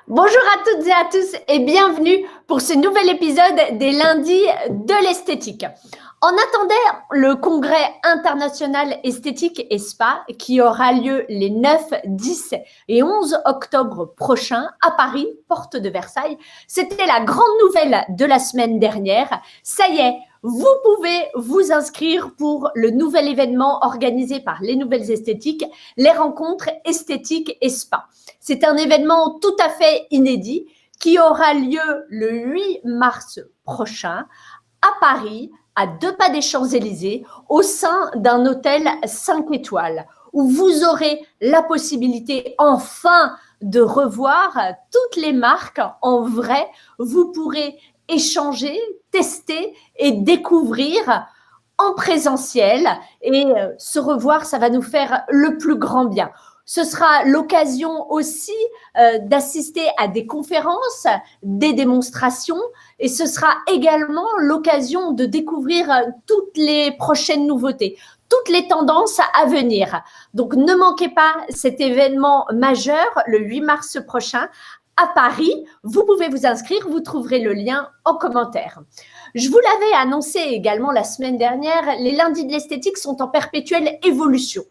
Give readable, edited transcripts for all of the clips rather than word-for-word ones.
Bonjour à toutes et à tous et bienvenue pour ce nouvel épisode des lundis de l'esthétique. On attendait le congrès international esthétique et spa qui aura lieu les 9, 10 et 11 octobre prochains à Paris, porte de Versailles. C'était la grande nouvelle de la semaine dernière. Ça y est, vous pouvez vous inscrire pour le nouvel événement organisé par les Nouvelles Esthétiques, les rencontres esthétiques et spa. C'est un événement tout à fait inédit qui aura lieu le 8 mars prochain à Paris, à 2 pas des Champs-Élysées, au sein d'un hôtel 5 étoiles, où vous aurez la possibilité enfin de revoir toutes les marques en vrai. Vous pourrez échanger, tester et découvrir en présentiel et se revoir, ça va nous faire le plus grand bien. Ce sera l'occasion aussi d'assister à des conférences, des démonstrations et ce sera également l'occasion de découvrir toutes les prochaines nouveautés, toutes les tendances à venir. Donc ne manquez pas cet événement majeur le 8 mars prochain à Paris. Vous pouvez vous inscrire, vous trouverez le lien en commentaire. Je vous l'avais annoncé également la semaine dernière, les lundis de l'esthétique sont en perpétuelle évolution.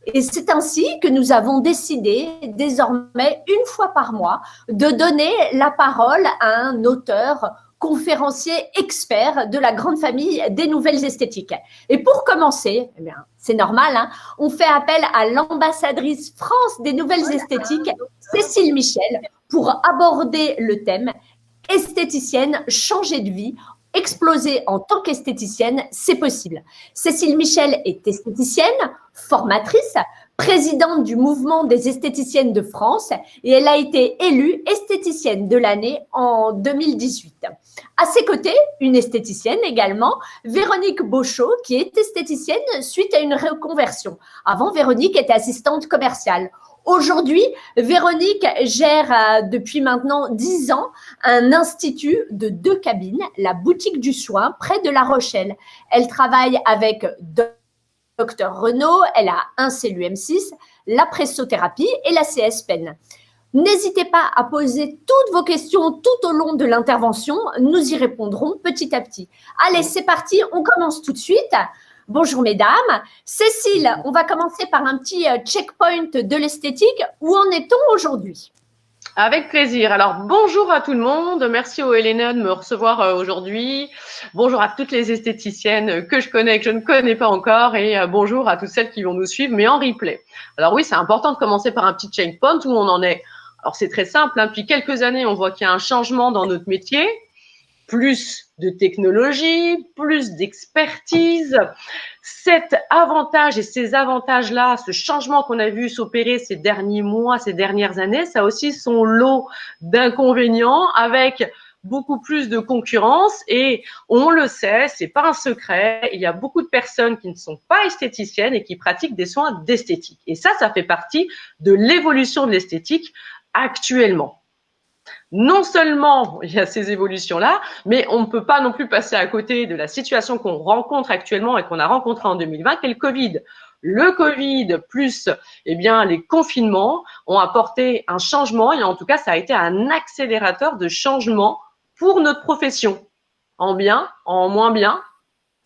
Et c'est ainsi que nous avons décidé désormais, une fois par mois, de donner la parole à un auteur, conférencier, expert de la grande famille des nouvelles esthétiques. Et pour commencer, eh bien, c'est normal, hein, on fait appel à l'ambassadrice France des nouvelles esthétiques, Cécile Michel, pour aborder le thème esthéticienne, changer de vie, exploser en tant qu'esthéticienne, c'est possible. Cécile Michel est esthéticienne, formatrice, présidente du mouvement des esthéticiennes de France et elle a été élue esthéticienne de l'année en 2018. À ses côtés, une esthéticienne également, Véronique Beauchot, qui est esthéticienne suite à une reconversion. Avant, Véronique était assistante commerciale. Aujourd'hui, Véronique gère depuis maintenant 10 ans un institut de 2 cabines, la boutique du soin, près de La Rochelle. Elle travaille avec Dr Renaud, elle a un CLUM6, la pressothérapie et la CS Pen. N'hésitez pas à poser toutes vos questions tout au long de l'intervention. Nous y répondrons petit à petit. Allez, c'est parti, on commence tout de suite. Bonjour mesdames. Cécile, on va commencer par un petit checkpoint de l'esthétique. Où en est-on aujourd'hui ? Avec plaisir. Alors, bonjour à tout le monde. Merci aux Helena de me recevoir aujourd'hui. Bonjour à toutes les esthéticiennes que je connais, que je ne connais pas encore. Et bonjour à toutes celles qui vont nous suivre, mais en replay. Alors oui, c'est important de commencer par un petit checkpoint où on en est. Alors, c'est très simple. Depuis quelques années, on voit qu'il y a un changement dans notre métier. Plus de technologie, plus d'expertise. Cet avantage et ces avantages-là, ce changement qu'on a vu s'opérer ces derniers mois, ces dernières années, ça a aussi son lot d'inconvénients avec beaucoup plus de concurrence et on le sait, c'est pas un secret, il y a beaucoup de personnes qui ne sont pas esthéticiennes et qui pratiquent des soins d'esthétique. Et ça fait partie de l'évolution de l'esthétique actuellement. Non seulement il y a ces évolutions-là, mais on ne peut pas non plus passer à côté de la situation qu'on rencontre actuellement et qu'on a rencontrée en 2020, qui est le Covid. Le Covid plus les confinements ont apporté un changement et en tout cas, ça a été un accélérateur de changement pour notre profession. En bien, en moins bien,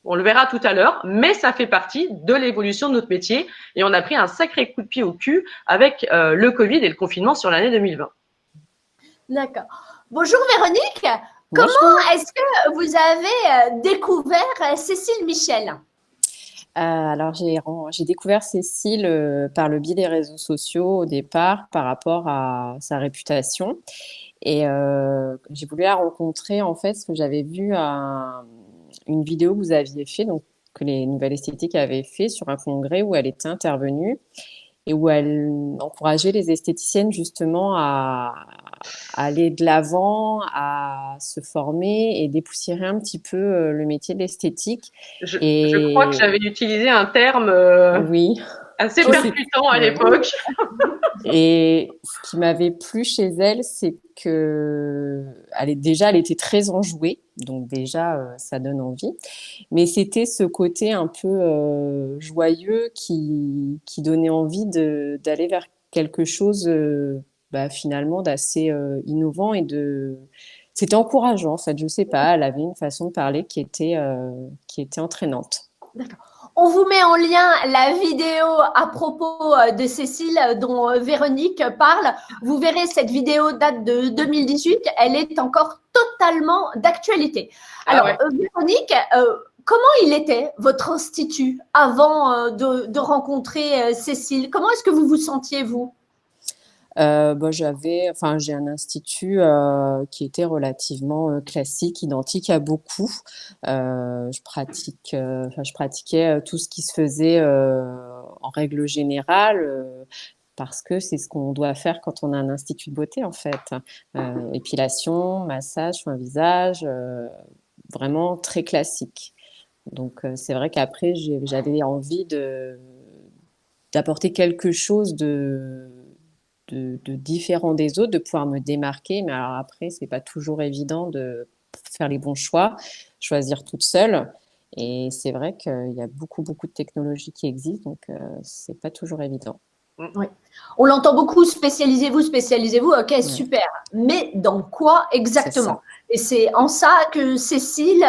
on le verra tout à l'heure, mais ça fait partie de l'évolution de notre métier et on a pris un sacré coup de pied au cul avec le Covid et le confinement sur l'année 2020. D'accord. Bonjour Véronique. Comment est-ce que vous avez découvert Cécile Michel ? Alors, j'ai découvert Cécile par le biais des réseaux sociaux au départ par rapport à sa réputation. Et j'ai voulu la rencontrer en fait parce que j'avais vu une vidéo que vous aviez fait, donc que les Nouvelles Esthétiques avaient fait sur un congrès où elle était intervenue et où elle encourageait les esthéticiennes justement à aller de l'avant, à se former et dépoussiérer un petit peu le métier de l'esthétique. Je crois que j'avais utilisé un terme oui, assez percutant à l'époque. Et ce qui m'avait plu chez elle, c'est que elle était très enjouée, donc déjà ça donne envie. Mais c'était ce côté un peu joyeux qui donnait envie d'aller vers quelque chose finalement d'assez innovant c'était encourageant en fait. Je sais pas, elle avait une façon de parler qui était entraînante. D'accord. On vous met en lien la vidéo à propos de Cécile dont Véronique parle. Vous verrez, cette vidéo date de 2018. Elle est encore totalement d'actualité. Alors, Ah ouais. Véronique, comment il était votre institut avant de rencontrer Cécile? Comment est-ce que vous vous sentiez, vous? J'ai un institut qui était relativement classique, identique à beaucoup. Je pratiquais tout ce qui se faisait en règle générale. Parce que c'est ce qu'on doit faire quand on a un institut de beauté, en fait. Épilation, massage, soin visage, vraiment très classique. Donc, c'est vrai qu'après, j'avais envie d'apporter quelque chose de différent des autres, de pouvoir me démarquer. Mais alors après, c'est pas toujours évident de faire les bons choix, choisir toute seule. Et c'est vrai qu'il y a beaucoup, beaucoup de technologies qui existent, donc c'est pas toujours évident. Oui. On l'entend beaucoup, spécialisez-vous, ok, Ouais, super. Mais dans quoi c'est exactement? ça. Et c'est en ça que Cécile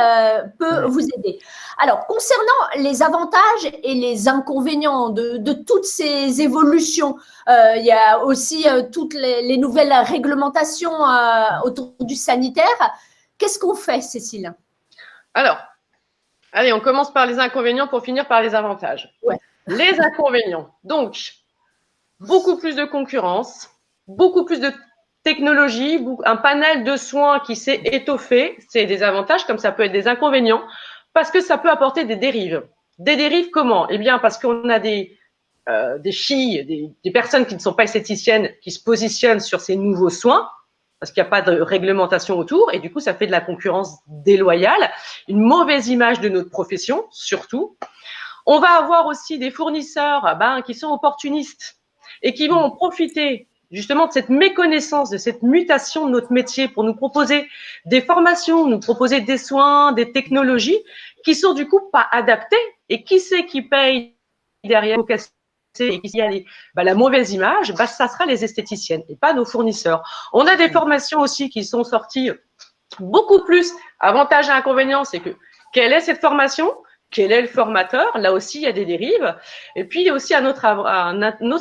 peut Ouais. vous aider. Alors, concernant les avantages et les inconvénients de toutes ces évolutions, il y a aussi toutes les nouvelles réglementations autour du sanitaire. Qu'est-ce qu'on fait, Cécile? Alors, allez, on commence par les inconvénients pour finir par les avantages. Ouais. Les inconvénients. Donc, beaucoup plus de concurrence, beaucoup plus de technologie, un panel de soins qui s'est étoffé. C'est des avantages comme ça peut être des inconvénients parce que ça peut apporter des dérives. Des dérives comment? Eh bien, parce qu'on a des filles, des personnes qui ne sont pas esthéticiennes qui se positionnent sur ces nouveaux soins parce qu'il n'y a pas de réglementation autour et du coup, ça fait de la concurrence déloyale, une mauvaise image de notre profession surtout. On va avoir aussi des fournisseurs qui sont opportunistes et qui vont en profiter justement de cette méconnaissance, de cette mutation de notre métier pour nous proposer des formations, nous proposer des soins, des technologies qui sont du coup pas adaptées. Et qui c'est qui paye derrière et qui y a la mauvaise image, ça sera les esthéticiennes et pas nos fournisseurs. On a des formations aussi qui sont sorties beaucoup plus. Avantage et inconvénient, c'est que quelle est cette formation? Quel est le formateur? Là aussi, il y a des dérives. Et puis, il y a aussi un autre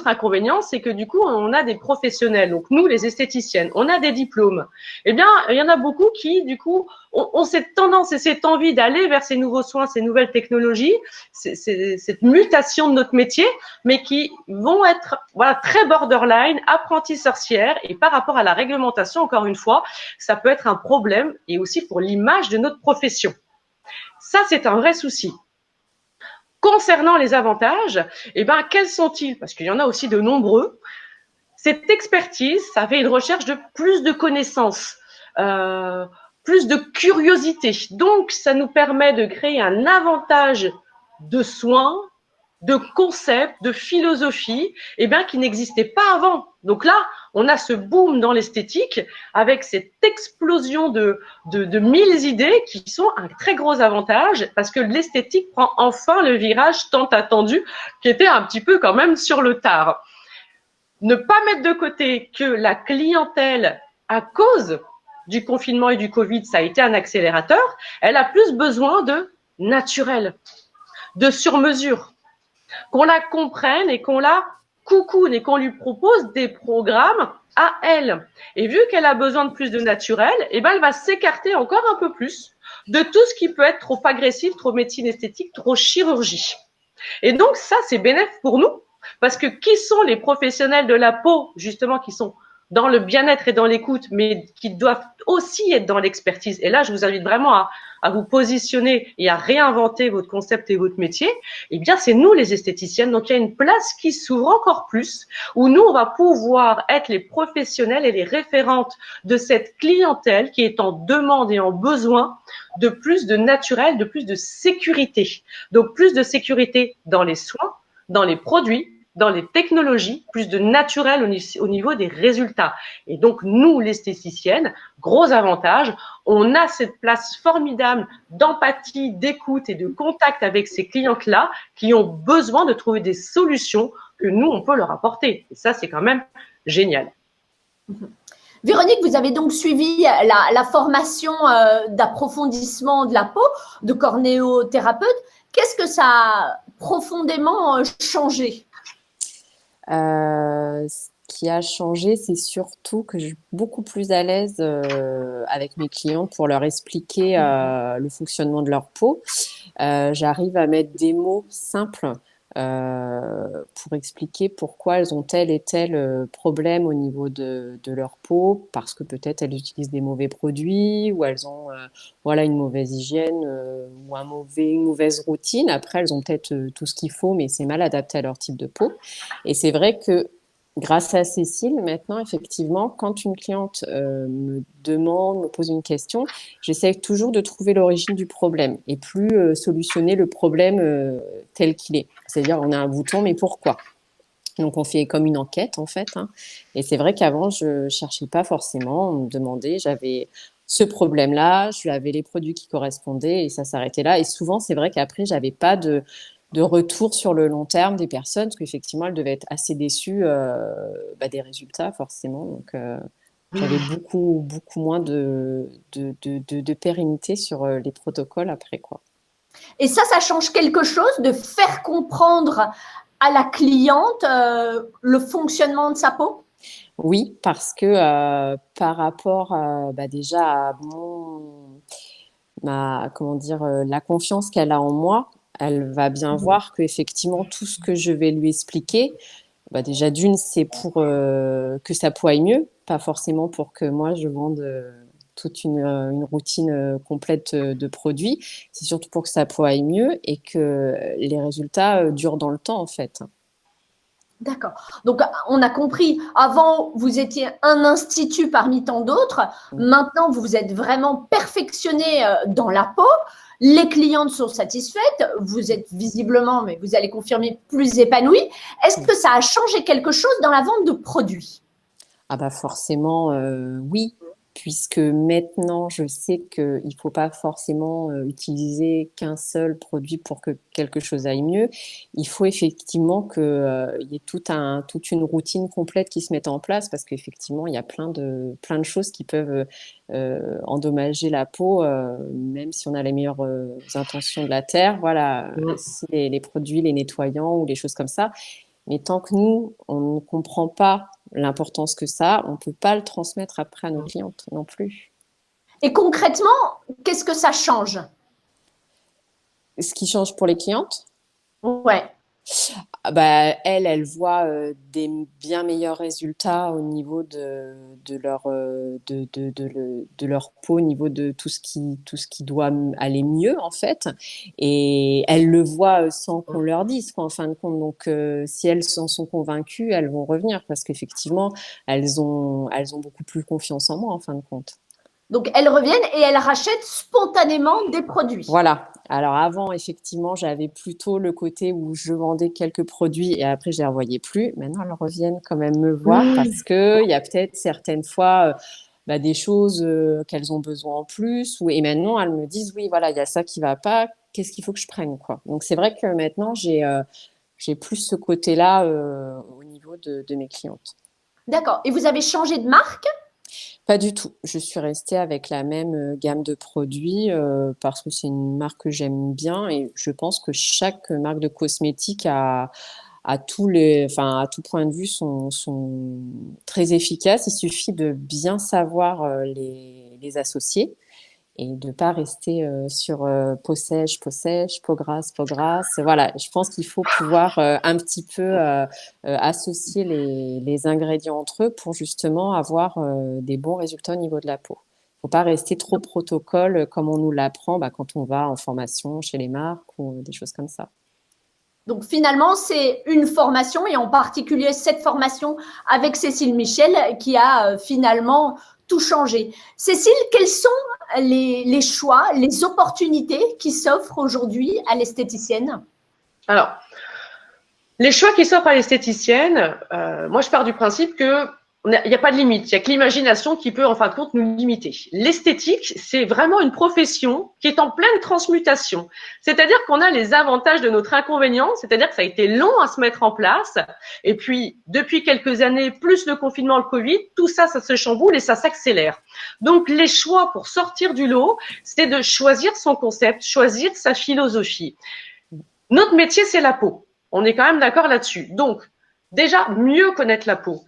inconvénient, c'est que du coup, on a des professionnels. Donc, nous, les esthéticiennes, on a des diplômes. Eh bien, il y en a beaucoup qui, du coup, ont cette tendance et cette envie d'aller vers ces nouveaux soins, ces nouvelles technologies, cette mutation de notre métier, mais qui vont être très borderline, apprentis sorcières. Et par rapport à la réglementation, encore une fois, ça peut être un problème et aussi pour l'image de notre profession. Ça, c'est un vrai souci. Concernant les avantages, quels sont-ils? Parce qu'il y en a aussi de nombreux. Cette expertise, ça fait une recherche de plus de connaissances, plus de curiosité. Donc, ça nous permet de créer un avantage de soins, de concepts, de philosophie, qui n'existait pas avant. Donc là, on a ce boom dans l'esthétique avec cette explosion de 1000 idées qui sont un très gros avantage parce que l'esthétique prend enfin le virage tant attendu qui était un petit peu quand même sur le tard. Ne pas mettre de côté que la clientèle, à cause du confinement et du Covid, ça a été un accélérateur, elle a plus besoin de naturel, de sur-mesure, qu'on la comprenne et qu'on la coucoune et qu'on lui propose des programmes à elle. Et vu qu'elle a besoin de plus de naturel, elle va s'écarter encore un peu plus de tout ce qui peut être trop agressif, trop médecine esthétique, trop chirurgie. Et donc ça, c'est bénéfique pour nous parce que qui sont les professionnels de la peau, justement, qui sont dans le bien-être et dans l'écoute, mais qui doivent aussi être dans l'expertise. Et là, je vous invite vraiment à vous positionner et à réinventer votre concept et votre métier. Eh bien, c'est nous les esthéticiennes. Donc, il y a une place qui s'ouvre encore plus, où nous, on va pouvoir être les professionnels et les référentes de cette clientèle qui est en demande et en besoin de plus de naturel, de plus de sécurité. Donc, plus de sécurité dans les soins, dans les produits, dans les technologies, plus de naturel au niveau des résultats. Et donc, nous, l'esthéticienne, gros avantage, on a cette place formidable d'empathie, d'écoute et de contact avec ces clientes-là qui ont besoin de trouver des solutions que nous, on peut leur apporter. Et ça, c'est quand même génial. Véronique, vous avez donc suivi la formation d'approfondissement de la peau de cornéothérapeute. Qu'est-ce que ça a profondément changé? Ce qui a changé, c'est surtout que je suis beaucoup plus à l'aise avec mes clientes pour leur expliquer le fonctionnement de leur peau. J'arrive à mettre des mots simples pour expliquer pourquoi elles ont tel et tel problème au niveau de leur peau, parce que peut-être elles utilisent des mauvais produits ou elles ont voilà, une mauvaise hygiène ou une mauvaise routine. Après, elles ont peut-être tout ce qu'il faut, mais c'est mal adapté à leur type de peau. Et c'est vrai que grâce à Cécile, maintenant, effectivement, quand une cliente me demande, me pose une question, j'essaie toujours de trouver l'origine du problème et plus solutionner le problème tel qu'il est. C'est-à-dire, on a un bouton, mais pourquoi? Donc, on fait comme une enquête, en fait. Hein. Et c'est vrai qu'avant, je ne cherchais pas forcément. On me demandait, j'avais ce problème-là, je avais les produits qui correspondaient et ça s'arrêtait là. Et souvent, c'est vrai qu'après, j'avais pas de retour sur le long terme des personnes, parce qu'effectivement, elles devaient être assez déçues des résultats, forcément. Donc, j'avais beaucoup moins de pérennité sur les protocoles après, quoi. Et ça change quelque chose de faire comprendre à la cliente le fonctionnement de sa peau? Oui, parce que par rapport déjà à comment dire, la confiance qu'elle a en moi, elle va bien voir qu'effectivement, tout ce que je vais lui expliquer, déjà d'une, c'est pour que sa peau aille mieux, pas forcément pour que moi, je vende toute une routine complète de produits. C'est surtout pour que sa peau aille mieux et que les résultats durent dans le temps, en fait. D'accord. Donc, on a compris, avant, vous étiez un institut parmi tant d'autres. Maintenant, vous vous êtes vraiment perfectionné dans la peau. Les clientes sont satisfaites. Vous êtes visiblement, mais vous allez confirmer, plus épanouie. Est-ce que ça a changé quelque chose dans la vente de produits? Ah bah forcément, oui, puisque maintenant je sais qu'il ne faut pas forcément utiliser qu'un seul produit pour que quelque chose aille mieux. Il faut effectivement qu'il y ait toute une routine complète qui se mette en place, parce qu'effectivement, il y a plein de choses qui peuvent endommager la peau, même si on a les meilleures intentions de la terre. Voilà, si les produits, les nettoyants ou les choses comme ça. Mais tant que nous, on ne comprend pas l'importance que ça a, on ne peut pas le transmettre après à nos clientes non plus. Et concrètement, qu'est-ce que ça change? Ce qui change pour les clientes, Ouais. elle voit des bien meilleurs résultats au niveau de leur peau, au niveau de tout ce qui doit aller mieux, en fait. Et elles le voient sans qu'on leur dise, quoi, en fin de compte. Donc, si elles en sont convaincues, elles vont revenir, parce qu'effectivement, elles ont beaucoup plus confiance en moi, en fin de compte. Donc, elles reviennent et elles rachètent spontanément des produits. Voilà. Alors avant, effectivement, j'avais plutôt le côté où je vendais quelques produits et après, je les revoyais plus. Maintenant, elles reviennent quand même me voir parce qu'il y a peut-être certaines fois des choses qu'elles ont besoin en plus. Et maintenant, elles me disent, oui, voilà, il y a ça qui va pas. Qu'est-ce qu'il faut que je prenne, quoi. Donc, c'est vrai que maintenant, j'ai plus ce côté-là au niveau de mes clientes. D'accord. Et vous avez changé de marque? Pas du tout. Je suis restée avec la même gamme de produits parce que c'est une marque que j'aime bien et je pense que chaque marque de cosmétiques à tout point de vue sont très efficaces. Il suffit de bien savoir les associer et de ne pas rester sur peau sèche, peau grasse, peau grasse. Voilà, je pense qu'il faut pouvoir un petit peu associer les ingrédients entre eux pour justement avoir des bons résultats au niveau de la peau. Il ne faut pas rester trop protocole comme on nous l'apprend quand on va en formation chez les marques ou des choses comme ça. Donc finalement, c'est une formation et en particulier cette formation avec Cécile Michel qui a finalement tout changé. Cécile, quels sont les choix, les opportunités qui s'offrent aujourd'hui à l'esthéticienne? Alors, les choix qui s'offrent à l'esthéticienne, moi je pars du principe que il n'y a pas de limite. Il n'y a que l'imagination qui peut, en fin de compte, nous limiter. L'esthétique, c'est vraiment une profession qui est en pleine transmutation. C'est-à-dire qu'on a les avantages de notre inconvénient, c'est-à-dire que ça a été long à se mettre en place. Et puis, depuis quelques années, plus le confinement, le Covid, tout ça, ça se chamboule et ça s'accélère. Donc, les choix pour sortir du lot, c'est de choisir son concept, choisir sa philosophie. Notre métier, c'est la peau. On est quand même d'accord là-dessus. Donc, déjà, mieux connaître la peau.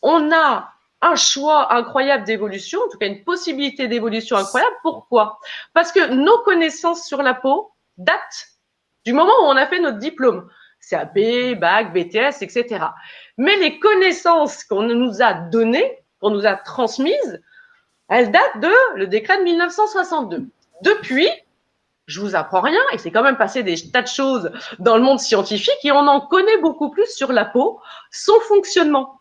On a un choix incroyable d'évolution, en tout cas une possibilité d'évolution incroyable. Pourquoi? Parce que nos connaissances sur la peau datent du moment où on a fait notre diplôme. CAP, bac, BTS, etc. Mais les connaissances qu'on nous a données, qu'on nous a transmises, elles datent de le décret de 1962. Depuis, je vous apprends rien, et c'est quand même passé des tas de choses dans le monde scientifique et on en connaît beaucoup plus sur la peau, son fonctionnement.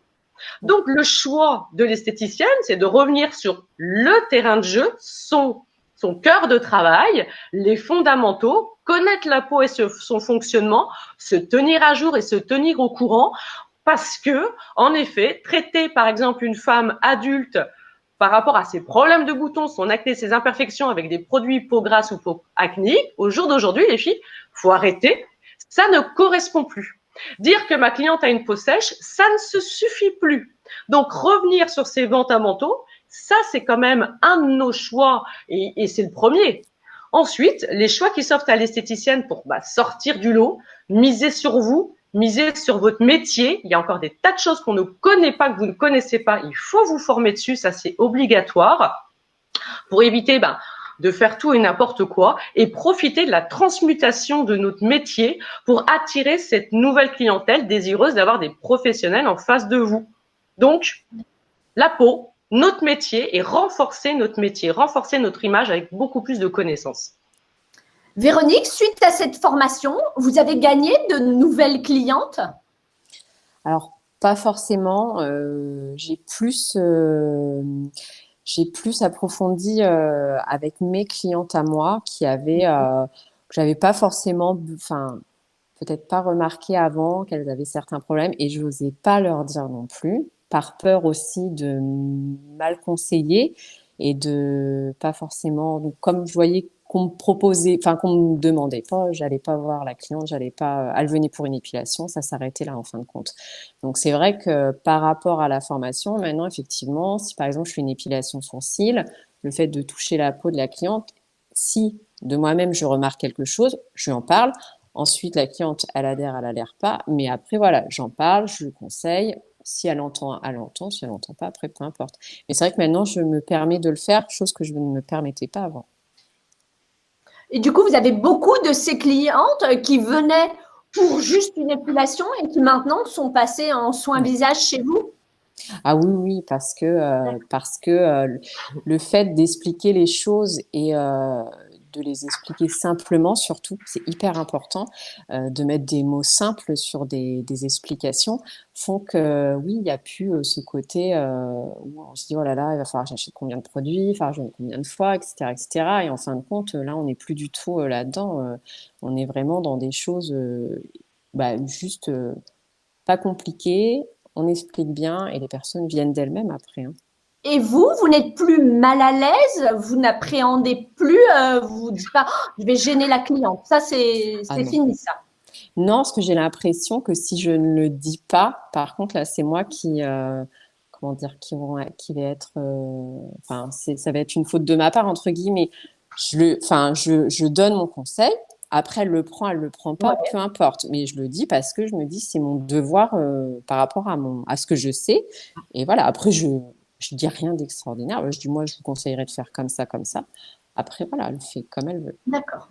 Donc, le choix de l'esthéticienne, c'est de revenir sur le terrain de jeu, son cœur de travail, les fondamentaux, connaître la peau et son fonctionnement, se tenir à jour et se tenir au courant, parce que, en effet, traiter par exemple une femme adulte par rapport à ses problèmes de boutons, son acné, ses imperfections avec des produits peau grasse ou peau acnéique, au jour d'aujourd'hui, les filles, faut arrêter. Ça ne correspond plus. Dire que ma cliente a une peau sèche, ça ne se suffit plus. Donc, revenir sur ces fondamentaux, ça, c'est quand même un de nos choix et c'est le premier. Ensuite, les choix qui s'offrent à l'esthéticienne pour sortir du lot, miser sur vous, miser sur votre métier. Il y a encore des tas de choses qu'on ne connaît pas, que vous ne connaissez pas. Il faut vous former dessus, ça c'est obligatoire pour éviter de faire tout et n'importe quoi et profiter de la transmutation de notre métier pour attirer cette nouvelle clientèle désireuse d'avoir des professionnels en face de vous. Donc, la peau, notre métier et renforcer notre métier, renforcer notre image avec beaucoup plus de connaissances. Véronique, suite à cette formation, vous avez gagné de nouvelles clientes? Alors, pas forcément. J'ai plus approfondi avec mes clientes à moi qui avaient, que j'avais pas forcément, enfin, peut-être pas remarqué avant qu'elles avaient certains problèmes et je n'osais pas leur dire non plus, par peur aussi de mal conseiller et de pas forcément. Donc, comme je voyais qu'on me proposait, enfin qu'on me demandait pas, j'allais pas voir la cliente, j'allais pas, elle venait pour une épilation, ça s'arrêtait là en fin de compte. Donc c'est vrai que par rapport à la formation, maintenant effectivement, si par exemple je fais une épilation sourcil, le fait de toucher la peau de la cliente, si de moi-même je remarque quelque chose, je lui en parle. Ensuite la cliente, elle adhère pas, mais après voilà, j'en parle, je lui conseille. Si elle entend, elle entend. Si elle entend pas, après peu importe. Mais c'est vrai que maintenant je me permets de le faire, chose que je ne me permettais pas avant. Et du coup, vous avez beaucoup de ces clientes qui venaient pour juste une épilation et qui maintenant sont passées en soins visage chez vous? Ah oui, oui, parce que le fait d'expliquer les choses et de les expliquer simplement, surtout, c'est hyper important, de mettre des mots simples sur des explications, font que oui, il n'y a plus ce côté où on se dit oh là là, il va falloir que j'achète combien de produits, il va falloir que je vienne combien de fois, etc., etc. Et en fin de compte, là, on n'est plus du tout là-dedans. On est vraiment dans des choses juste pas compliquées. On explique bien et les personnes viennent d'elles-mêmes après, hein. Et vous n'êtes plus mal à l'aise, vous n'appréhendez plus, vous vous dites pas oh, je vais gêner la cliente. Ça, c'est Ah non. fini, ça. Non, parce que j'ai l'impression que si je ne le dis pas, par contre, là, c'est moi qui, comment dire, qui va être, enfin, ça va être une faute de ma part, entre guillemets. Je donne mon conseil. Après, elle le prend pas, Ouais. peu importe. Mais je le dis parce que je me dis, c'est mon devoir par rapport à ce que je sais. Et voilà. Après, je dis rien d'extraordinaire. Je dis, moi, je vous conseillerais de faire comme ça, comme ça. Après, voilà, elle fait comme elle veut. D'accord.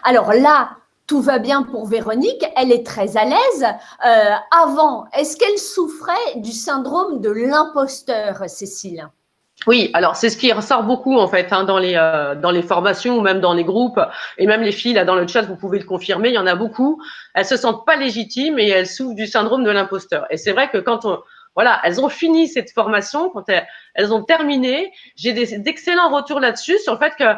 Alors là, tout va bien pour Véronique, elle est très à l'aise. Avant, est-ce qu'elle souffrait du syndrome de l'imposteur, Cécile? Oui, alors c'est ce qui ressort beaucoup en fait dans les formations ou même dans les groupes et même les filles là dans le chat, vous pouvez le confirmer, il y en a beaucoup. Elles se sentent pas légitimes et elles souffrent du syndrome de l'imposteur. Et c'est vrai que quand elles ont fini cette formation, quand elles ont terminé, j'ai d'excellents retours là-dessus sur le fait que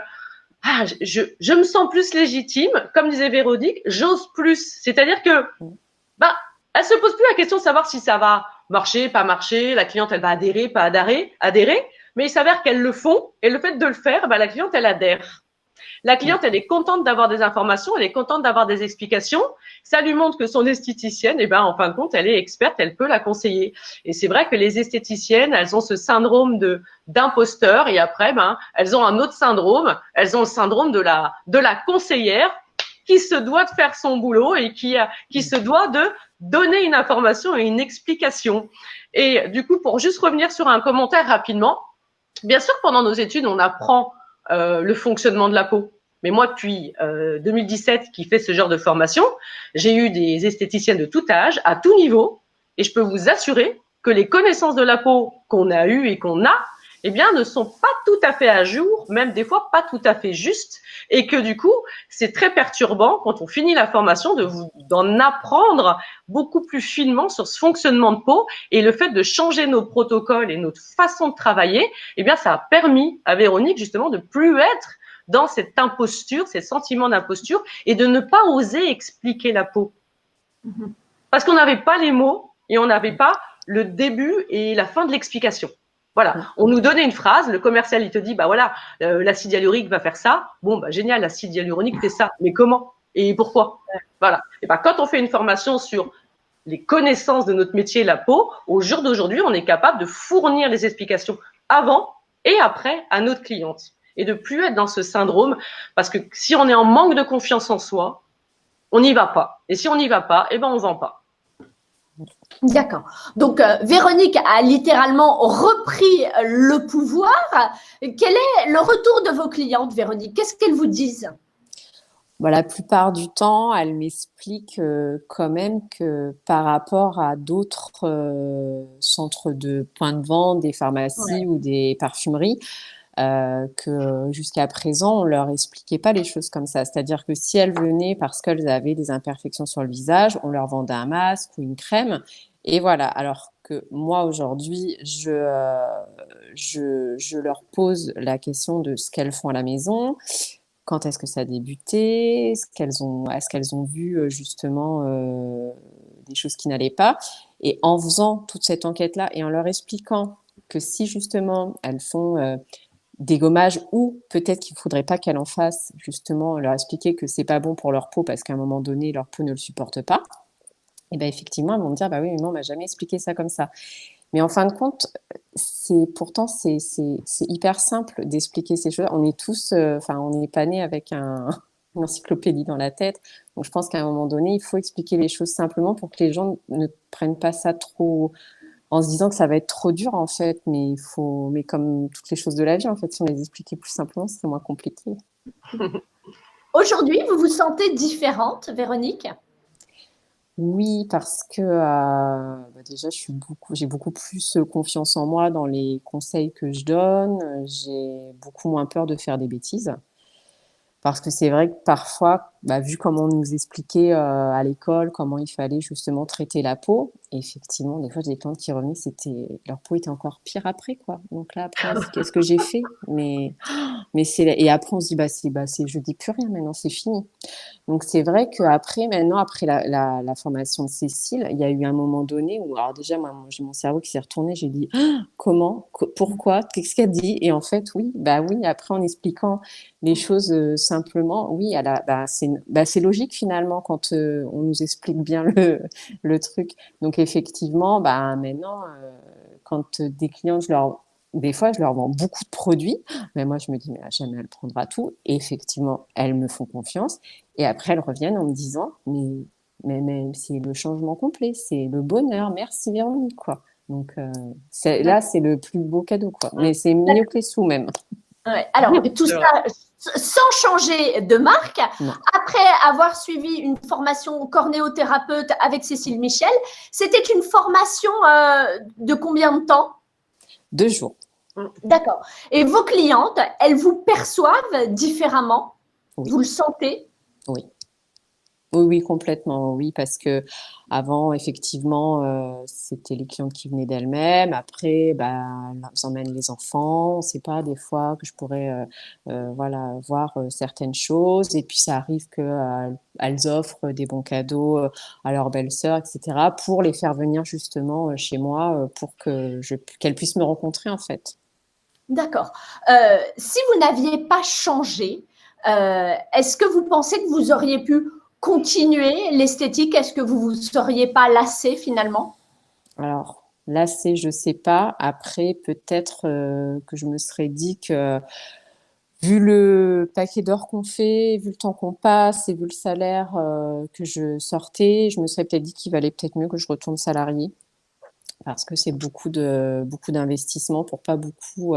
je me sens plus légitime, comme disait Véronique, j'ose plus. C'est-à-dire que elle se pose plus la question de savoir si ça va marcher, pas marcher, la cliente, elle va adhérer, pas adhérer, mais il s'avère qu'elles le font, et le fait de le faire, la cliente, elle adhère. La cliente, elle est contente d'avoir des informations, elle est contente d'avoir des explications. Ça lui montre que son esthéticienne, en fin de compte, elle est experte, elle peut la conseiller. Et c'est vrai que les esthéticiennes, elles ont ce syndrome d'imposteur et après, elles ont un autre syndrome. Elles ont le syndrome de la conseillère qui se doit de faire son boulot et qui se doit de donner une information et une explication. Et du coup, pour juste revenir sur un commentaire rapidement, bien sûr, pendant nos études, on apprend le fonctionnement de la peau. Mais moi, depuis 2017, qui fait ce genre de formation, j'ai eu des esthéticiennes de tout âge, à tout niveau, et je peux vous assurer que les connaissances de la peau qu'on a eues et qu'on a, ne sont pas tout à fait à jour, même des fois pas tout à fait justes, et que du coup, c'est très perturbant quand on finit la formation d'en apprendre beaucoup plus finement sur ce fonctionnement de peau, et le fait de changer nos protocoles et notre façon de travailler, ça a permis à Véronique justement de plus être dans cette imposture, ces sentiments d'imposture, et de ne pas oser expliquer la peau. Parce qu'on n'avait pas les mots et on n'avait pas le début et la fin de l'explication. Voilà, on nous donnait une phrase, le commercial, il te dit, l'acide hyaluronique va faire ça. Bon, génial, l'acide hyaluronique fait ça. Mais comment et pourquoi? Voilà. Et quand on fait une formation sur les connaissances de notre métier, la peau, au jour d'aujourd'hui, on est capable de fournir les explications avant et après à notre cliente. Et de plus être dans ce syndrome, parce que si on est en manque de confiance en soi, on n'y va pas. Et si on n'y va pas, on vend pas. D'accord. Donc, Véronique a littéralement repris le pouvoir. Quel est le retour de vos clientes, Véronique? Qu'est-ce qu'elles vous disent? La plupart du temps, elles m'expliquent quand même que par rapport à d'autres centres de points de vente, des pharmacies ou des parfumeries, que jusqu'à présent, on leur expliquait pas les choses comme ça. C'est-à-dire que si elles venaient parce qu'elles avaient des imperfections sur le visage, on leur vendait un masque ou une crème. Et voilà. Alors que moi, aujourd'hui, je leur pose la question de ce qu'elles font à la maison, quand est-ce que ça a débuté, est-ce qu'elles ont vu justement des choses qui n'allaient pas. Et en faisant toute cette enquête-là et en leur expliquant que si justement elles font des gommages ou peut-être qu'il ne faudrait pas qu'elles en fassent, justement, leur expliquer que c'est pas bon pour leur peau parce qu'à un moment donné, leur peau ne le supporte pas, et effectivement, elles vont me dire, oui, mais non, on m'a jamais expliqué ça comme ça. Mais en fin de compte, pourtant, c'est hyper simple d'expliquer ces choses. On est tous, on n'est pas nés avec une encyclopédie dans la tête. Donc, je pense qu'à un moment donné, il faut expliquer les choses simplement pour que les gens ne prennent pas ça trop en se disant que ça va être trop dur, en fait. Mais comme toutes les choses de la vie, en fait, si on les expliquait plus simplement, c'est moins compliqué. Aujourd'hui, vous vous sentez différente, Véronique? Oui, parce que déjà, j'ai beaucoup plus confiance en moi dans les conseils que je donne. J'ai beaucoup moins peur de faire des bêtises. Parce que c'est vrai que parfois, vu comment on nous expliquait à l'école, comment il fallait justement traiter la peau, effectivement, des fois, j'ai des clientes qui revenaient, leur peau était encore pire après, quoi. Donc là, après, qu'est-ce que j'ai fait? Et après, on se dit, je dis plus rien maintenant, c'est fini. Donc, c'est vrai qu'après, maintenant, après la formation de Cécile, il y a eu un moment donné où, alors déjà, moi, j'ai mon cerveau qui s'est retourné, j'ai dit, comment, pourquoi, qu'est-ce qu'elle dit? Et en fait, oui, après, en expliquant les choses simplement, oui, c'est logique finalement quand on nous explique bien le truc. Donc, effectivement, maintenant, quand des clients, des fois, je leur vends beaucoup de produits, mais moi, je me dis, mais jamais elle prendra tout. Et effectivement, elles me font confiance. Et après, elles reviennent en me disant, mais c'est le changement complet, c'est le bonheur, merci Véronique, quoi. Donc, là, c'est le plus beau cadeau, quoi. Mais c'est mieux que les sous, même. Ouais. Alors, tout ça sans changer de marque, après avoir suivi une formation cornéothérapeute avec Cécile Michel, c'était une formation de combien de temps? 2 jours. D'accord. Et vos clientes, elles vous perçoivent différemment? Oui. Vous le sentez? Oui. Oui, oui, complètement, oui, parce que avant, effectivement, c'était les clientes qui venaient d'elles-mêmes. Après, bah, elles emmènent les enfants. On sait pas des fois que je pourrais, voilà, voir certaines choses. Et puis ça arrive que elles offrent des bons cadeaux à leurs belles-sœurs, etc., pour les faire venir justement chez moi, pour qu'elles puissent me rencontrer en fait. D'accord. Si vous n'aviez pas changé, est-ce que vous pensez que vous auriez pu continuer l'esthétique? Est-ce que vous vous seriez pas lassé finalement? Alors là, je sais pas. Après, peut-être que je me serais dit que vu le paquet d'heures qu'on fait, vu le temps qu'on passe et vu le salaire que je sortais, je me serais peut-être dit qu'il valait peut-être mieux que je retourne salarié parce que c'est beaucoup d'investissements pour pas beaucoup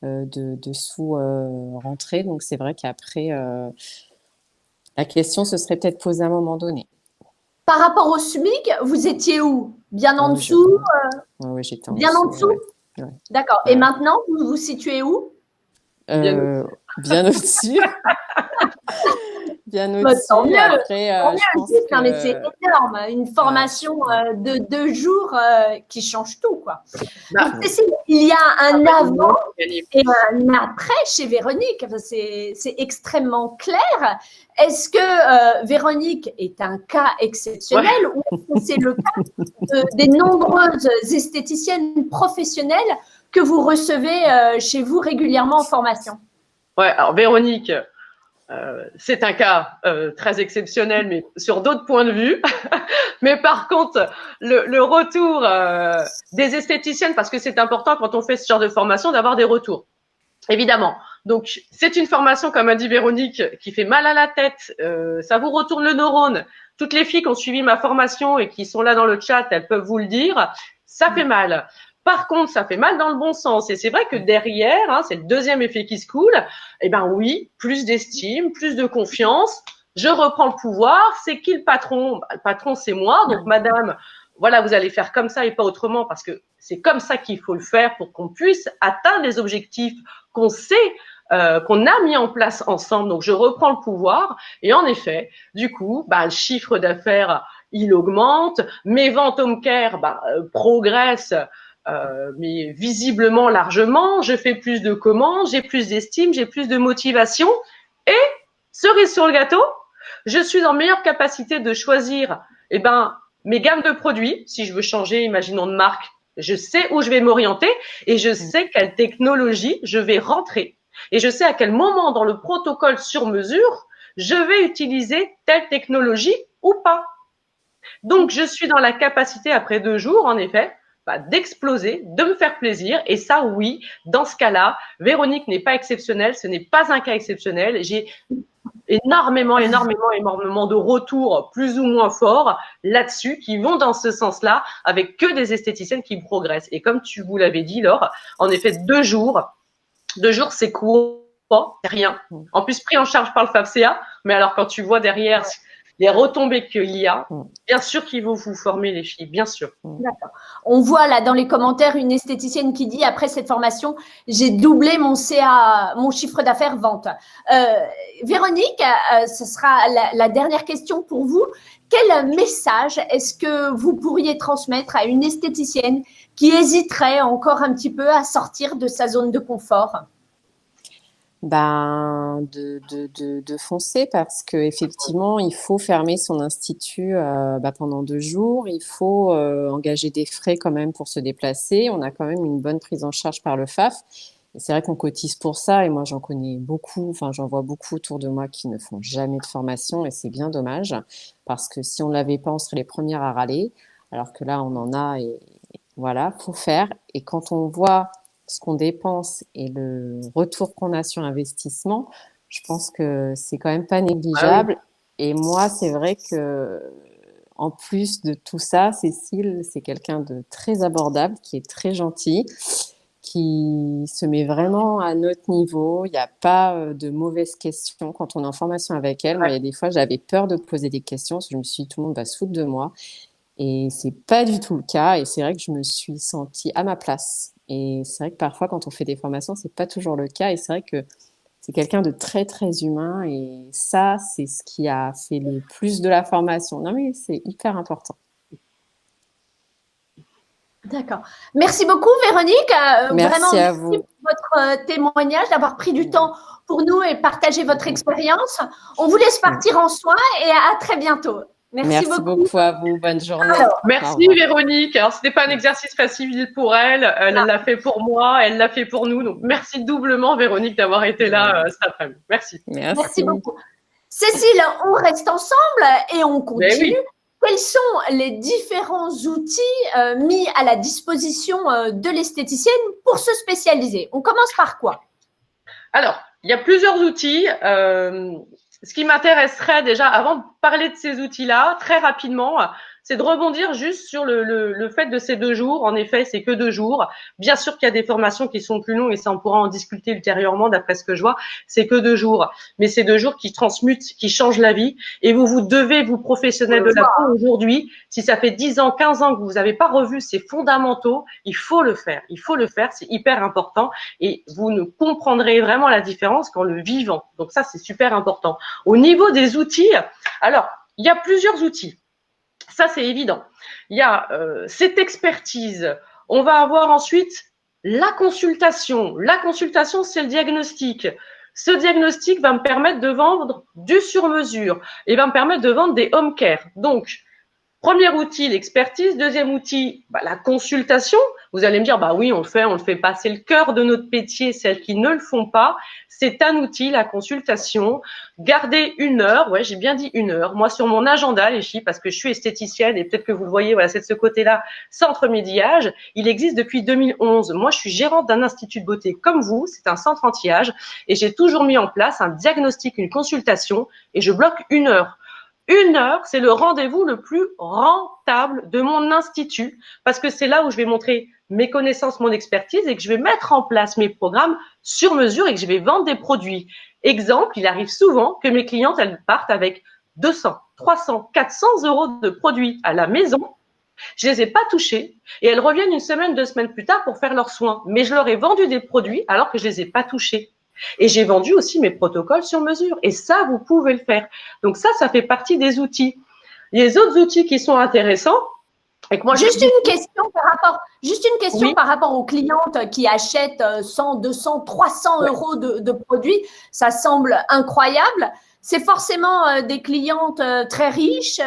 de sous rentrés. Donc c'est vrai qu'après, la question se serait peut-être posée à un moment donné. Par rapport au SMIC, vous étiez où? Bien Ah en oui, dessous? j'étais en Bien en dessous. dessous? Ouais, ouais, D'accord. Et ouais. maintenant, vous vous situez où? Bien Euh, bien au-dessus, bien Bah, tant au-dessus. mieux, Après, tant je mieux. pense Non, mais c'est que énorme. Une formation ouais, de 2 jours qui change tout, quoi. Donc, Bah, ouais. Cécile, il y a un travail au avant moins pour gagner et plus. un après chez Véronique. Enfin, c'est extrêmement clair. Est-ce que Véronique est un cas exceptionnel Ouais. ou est-ce que c'est le cas des nombreuses esthéticiennes professionnelles que vous recevez chez vous régulièrement en formation? Ouais, alors Véronique, c'est un cas très exceptionnel, mais sur d'autres points de vue. Mais par contre, le retour des esthéticiennes, parce que c'est important quand on fait ce genre de formation d'avoir des retours, évidemment. Donc, c'est une formation, comme a dit Véronique, qui fait mal à la tête. Ça vous retourne le neurone. Toutes les filles qui ont suivi ma formation et qui sont là dans le chat, elles peuvent vous le dire. Ça fait mal. Par contre, ça fait mal dans le bon sens. Et c'est vrai que derrière, c'est le deuxième effet qui se coule. Eh ben oui, plus d'estime, plus de confiance. Je reprends le pouvoir. C'est qui le patron? Le patron, c'est moi. Donc, madame, voilà, vous allez faire comme ça et pas autrement parce que c'est comme ça qu'il faut le faire pour qu'on puisse atteindre les objectifs qu'on sait, qu'on a mis en place ensemble. Donc, je reprends le pouvoir. Et en effet, du coup, le chiffre d'affaires, il augmente. Mes ventes home care progressent, mais visiblement largement. Je fais plus de commandes, j'ai plus d'estime, j'ai plus de motivation. Et, cerise sur le gâteau, je suis en meilleure capacité de choisir mes gammes de produits. Si je veux changer, imaginons de marque, je sais où je vais m'orienter et je sais quelle technologie je vais rentrer. Et je sais à quel moment dans le protocole sur mesure, je vais utiliser telle technologie ou pas. Donc, je suis dans la capacité, après 2 jours, en effet, d'exploser, de me faire plaisir. Et ça, oui, dans ce cas-là, Véronique n'est pas exceptionnelle. Ce n'est pas un cas exceptionnel. J'ai énormément de retours plus ou moins forts là-dessus qui vont dans ce sens-là avec que des esthéticiennes qui progressent. Et comme tu vous l'avais dit, Laure, en effet, 2 jours, c'est court, c'est rien. En plus, pris en charge par le FAFSA, mais alors quand tu vois derrière les retombées qu'il y a, bien sûr qu'ils vont vous former les filles, bien sûr. D'accord. On voit là dans les commentaires une esthéticienne qui dit après cette formation, j'ai doublé mon CA, mon chiffre d'affaires vente. Véronique, ce sera la dernière question pour vous. Quel message est-ce que vous pourriez transmettre à une esthéticienne qui hésiterait encore un petit peu à sortir de sa zone de confort? De foncer parce que effectivement il faut fermer son institut pendant 2 jours. Il faut engager des frais quand même pour se déplacer. On a quand même une bonne prise en charge par le FAF. Et c'est vrai qu'on cotise pour ça. Et moi, j'en connais beaucoup. Enfin, j'en vois beaucoup autour de moi qui ne font jamais de formation. Et c'est bien dommage parce que si on l'avait pas, on serait les premières à râler. Alors que là, on en a et voilà, faut faire. Et quand on voit ce qu'on dépense et le retour qu'on a sur investissement, je pense que c'est quand même pas Ah oui. négligeable. Et moi, c'est vrai que, en plus de tout ça, Cécile, c'est quelqu'un de très abordable, qui est très gentil, qui se met vraiment à notre niveau. Il n'y a pas de mauvaises questions quand on est en formation avec elle. Moi, il y a des fois, j'avais peur de poser des questions parce que je me suis dit, tout le monde va se foutre de moi. Et c'est pas du tout le cas. Et c'est vrai que je me suis sentie à ma place. Et c'est vrai que parfois, quand on fait des formations, c'est pas toujours le cas. Et c'est vrai que c'est quelqu'un de très, très humain et ça, c'est ce qui a fait le plus de la formation. Non, mais c'est hyper important. D'accord. Merci beaucoup, Véronique. Vraiment, Merci à merci vous. pour votre témoignage, d'avoir pris du temps pour nous et partager votre expérience. On vous laisse partir en soins et à très bientôt. Merci Merci beaucoup. beaucoup à vous. Bonne journée. Alors, Au Merci revoir. Véronique. Alors, ce n'était pas un exercice facile pour elle. Elle l'a fait pour moi, elle l'a fait pour nous. Donc, merci doublement Véronique d'avoir été là cet après-midi. Merci. merci Merci. beaucoup. Cécile, on reste ensemble et on Mais continue. oui. Quels sont les différents outils mis à la disposition de l'esthéticienne pour se spécialiser? On commence par quoi? Alors, il y a plusieurs outils. Ce qui m'intéresserait déjà, avant de parler de ces outils-là, très rapidement, c'est de rebondir juste sur le fait de ces 2 jours. En effet, c'est que 2 jours. Bien sûr qu'il y a des formations qui sont plus longues et ça, on pourra en discuter ultérieurement d'après ce que je vois. C'est que 2 jours. Mais c'est 2 jours qui transmutent, qui changent la vie. Et vous devez vous professionnels de la peau aujourd'hui. Si ça fait 10 ans, 15 ans que vous n'avez pas revu ces fondamentaux, il faut le faire. Il faut le faire. C'est hyper important. Et vous ne comprendrez vraiment la différence qu'en le vivant. Donc ça, c'est super important. Au niveau des outils, alors, il y a plusieurs outils. Ça, c'est évident. Il y a cette expertise. On va avoir ensuite la consultation. La consultation, c'est le diagnostic. Ce diagnostic va me permettre de vendre du sur-mesure et va me permettre de vendre des home care. Donc, premier outil, l'expertise. Deuxième outil, la consultation. Vous allez me dire, oui, on le fait pas. C'est le cœur de notre métier, celles qui ne le font pas. C'est un outil, la consultation. Gardez 1 heure. Ouais, j'ai bien dit 1 heure. Moi, sur mon agenda, les filles, parce que je suis esthéticienne et peut-être que vous le voyez, voilà, c'est de ce côté-là, centre médiage. Il existe depuis 2011. Moi, je suis gérante d'un institut de beauté comme vous. C'est un centre anti-âge et j'ai toujours mis en place un diagnostic, une consultation et je bloque 1 heure. 1 heure, c'est le rendez-vous le plus rentable de mon institut parce que c'est là où je vais montrer mes connaissances, mon expertise et que je vais mettre en place mes programmes sur mesure et que je vais vendre des produits. Exemple, il arrive souvent que mes clientes, elles partent avec 200, 300, 400 euros de produits à la maison. Je les ai pas touchés et elles reviennent 1 semaine, 2 semaines plus tard pour faire leurs soins. Mais je leur ai vendu des produits alors que je les ai pas touchés. Et j'ai vendu aussi mes protocoles sur mesure. Et ça, vous pouvez le faire. Donc ça fait partie des outils. Les autres outils qui sont intéressants, et que moi, Juste une question Oui. par rapport aux clientes qui achètent 100, 200, 300 euros de produits. Ça semble incroyable. C'est forcément des clientes très riches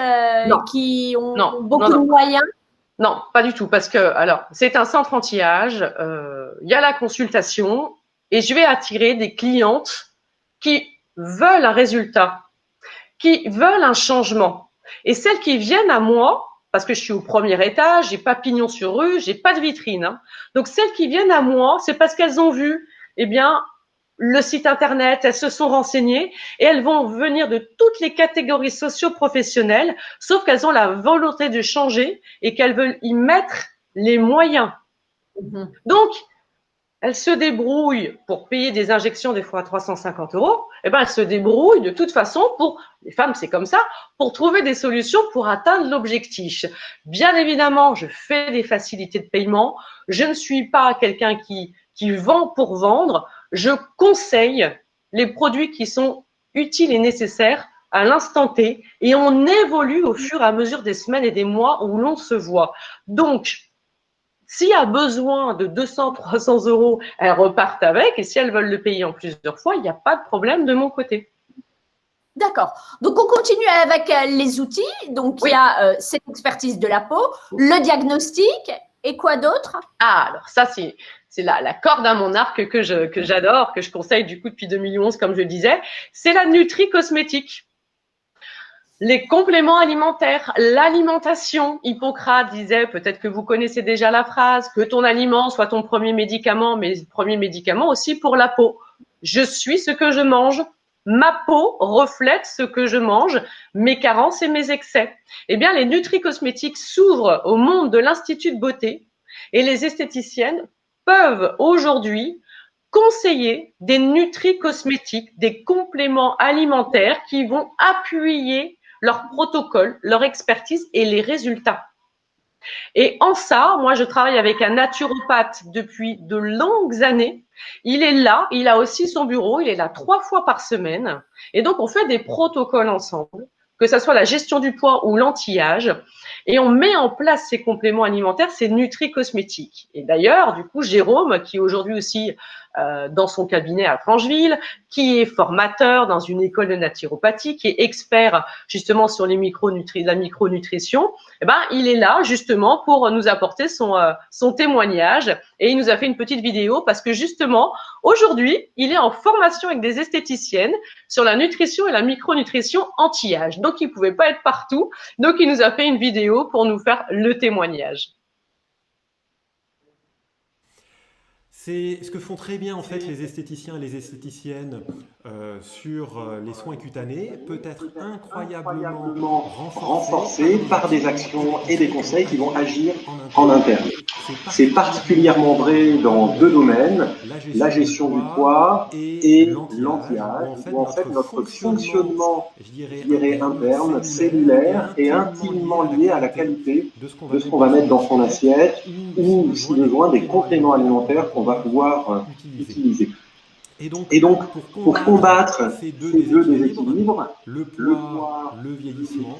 qui ont beaucoup de moyens. Non, pas du tout. Parce que, alors, c'est un centre anti-âge. Il y a la consultation et je vais attirer des clientes qui veulent un résultat, qui veulent un changement. Et celles qui viennent à moi, parce que je suis au premier étage, j'ai pas pignon sur rue, j'ai pas de vitrine. Hein. Donc celles qui viennent à moi, c'est parce qu'elles ont vu, le site internet, elles se sont renseignées et elles vont venir de toutes les catégories socio-professionnelles, sauf qu'elles ont la volonté de changer et qu'elles veulent y mettre les moyens. Donc, elles se débrouillent pour payer des injections des fois à 350 euros. Elles se débrouillent de toute façon les femmes c'est comme ça, pour trouver des solutions pour atteindre l'objectif. Bien évidemment, je fais des facilités de paiement. Je ne suis pas quelqu'un qui vend pour vendre. Je conseille les produits qui sont utiles et nécessaires à l'instant T et on évolue au fur et à mesure des semaines et des mois où l'on se voit. Donc, s'il y a besoin de 200, 300 euros, elles repartent avec. Et si elles veulent le payer en plusieurs fois, il n'y a pas de problème de mon côté. D'accord. Donc, on continue avec les outils. Donc, il y a cette expertise de la peau, le diagnostic et quoi d'autre? Alors ça, c'est la corde à mon arc que j'adore, que je conseille du coup depuis 2011, comme je le disais. C'est la nutri-cosmétique. Les compléments alimentaires, l'alimentation. Hippocrate disait, peut-être que vous connaissez déjà la phrase, que ton aliment soit ton premier médicament, mais premier médicament aussi pour la peau. Je suis ce que je mange. Ma peau reflète ce que je mange, mes carences et mes excès. Eh bien, les nutri-cosmétiques s'ouvrent au monde de l'Institut de beauté et les esthéticiennes peuvent aujourd'hui conseiller des nutri-cosmétiques, des compléments alimentaires qui vont appuyer leur protocole, leur expertise et les résultats. Et en ça, moi, je travaille avec un naturopathe depuis de longues années. Il est là, il a aussi son bureau, il est là 3 fois par semaine. Et donc, on fait des protocoles ensemble, que ce soit la gestion du poids ou l'anti-âge. Et on met en place ces compléments alimentaires, ces nutri-cosmétiques. Et d'ailleurs, du coup, Jérôme, qui est aujourd'hui aussi dans son cabinet à Francheville, qui est formateur dans une école de naturopathie, qui est expert justement sur la micronutrition, eh ben, il est là justement pour nous apporter son témoignage et il nous a fait une petite vidéo parce que justement, aujourd'hui, il est en formation avec des esthéticiennes sur la nutrition et la micronutrition anti-âge. Donc, il ne pouvait pas être partout. Donc, il nous a fait une vidéo pour nous faire le témoignage. C'est ce que font très bien en fait les esthéticiens et les esthéticiennes sur les soins cutanés, peut être incroyablement renforcé par des actions et des conseils qui vont agir en en interne. C'est particulièrement vrai dans deux domaines, la gestion du poids et l'anti-âge, où en fait notre fonctionnement, je dirais interne, cellulaire, est intimement lié à la qualité de ce qu'on va mettre dans son assiette ou, si besoin, des compléments alimentaires qu'on va pouvoir utiliser. Et donc, pour combattre ces deux déséquilibres, le poids, le vieillissement,